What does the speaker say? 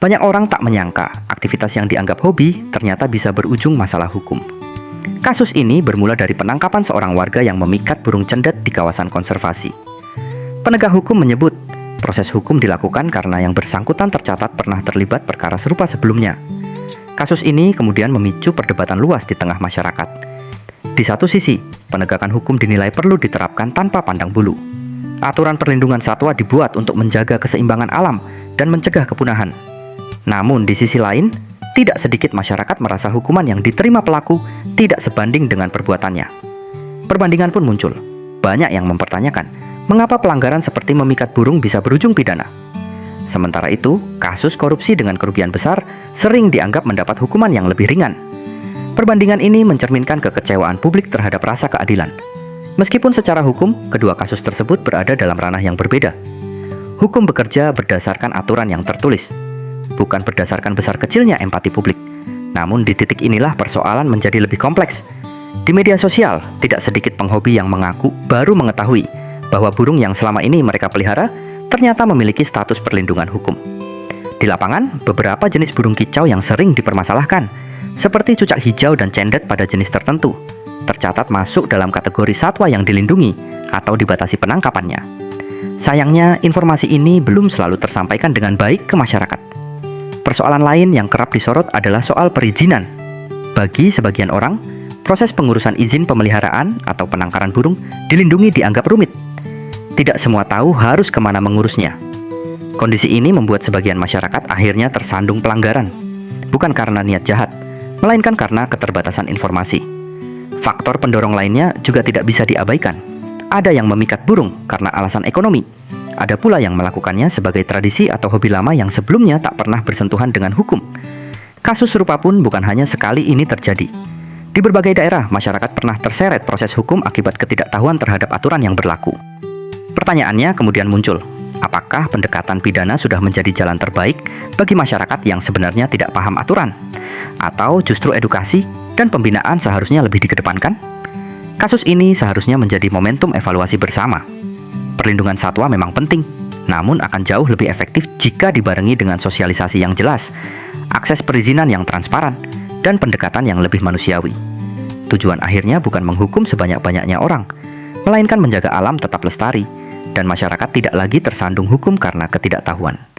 Banyak orang tak menyangka aktivitas yang dianggap hobi ternyata bisa berujung masalah hukum. Kasus ini bermula dari penangkapan seorang warga yang memikat burung cendet di kawasan konservasi. Penegak hukum menyebut proses hukum dilakukan karena yang bersangkutan tercatat pernah terlibat perkara serupa sebelumnya. Kasus ini kemudian memicu perdebatan luas di tengah masyarakat. Di satu sisi, penegakan hukum dinilai perlu diterapkan tanpa pandang bulu. Aturan perlindungan satwa dibuat untuk menjaga keseimbangan alam dan mencegah kepunahan. Namun di sisi lain, tidak sedikit masyarakat merasa hukuman yang diterima pelaku tidak sebanding dengan perbuatannya. Perbandingan pun muncul. Banyak yang mempertanyakan, mengapa pelanggaran seperti memikat burung bisa berujung pidana? Sementara itu, kasus korupsi dengan kerugian besar sering dianggap mendapat hukuman yang lebih ringan. Perbandingan ini mencerminkan kekecewaan publik terhadap rasa keadilan. Meskipun secara hukum, kedua kasus tersebut berada dalam ranah yang berbeda. Hukum bekerja berdasarkan aturan yang tertulis, bukan berdasarkan besar kecilnya empati publik. Namun di titik inilah persoalan menjadi lebih kompleks. Di media sosial, tidak sedikit penghobi yang mengaku baru mengetahui bahwa burung yang selama ini mereka pelihara ternyata memiliki status perlindungan hukum. Di lapangan, beberapa jenis burung kicau yang sering dipermasalahkan, seperti cucak hijau dan cendet pada jenis tertentu, tercatat masuk dalam kategori satwa yang dilindungi atau dibatasi penangkapannya. Sayangnya, informasi ini belum selalu tersampaikan dengan baik ke masyarakat. Persoalan lain yang kerap disorot adalah soal perizinan. Bagi sebagian orang, proses pengurusan izin pemeliharaan atau penangkaran burung dilindungi dianggap rumit. Tidak semua tahu harus kemana mengurusnya. Kondisi ini membuat sebagian masyarakat akhirnya tersandung pelanggaran, bukan karena niat jahat, melainkan karena keterbatasan informasi. Faktor pendorong lainnya juga tidak bisa diabaikan. Ada yang memikat burung karena alasan ekonomi. Ada pula yang melakukannya sebagai tradisi atau hobi lama yang sebelumnya tak pernah bersentuhan dengan hukum. Kasus serupa pun bukan hanya sekali ini terjadi. Di berbagai daerah, masyarakat pernah terseret proses hukum akibat ketidaktahuan terhadap aturan yang berlaku. Pertanyaannya kemudian muncul, apakah pendekatan pidana sudah menjadi jalan terbaik bagi masyarakat yang sebenarnya tidak paham aturan? Atau justru edukasi dan pembinaan seharusnya lebih dikedepankan? Kasus ini seharusnya menjadi momentum evaluasi bersama. Perlindungan satwa memang penting, namun akan jauh lebih efektif jika dibarengi dengan sosialisasi yang jelas, akses perizinan yang transparan, dan pendekatan yang lebih manusiawi. Tujuan akhirnya bukan menghukum sebanyak-banyaknya orang, melainkan menjaga alam tetap lestari, dan masyarakat tidak lagi tersandung hukum karena ketidaktahuan.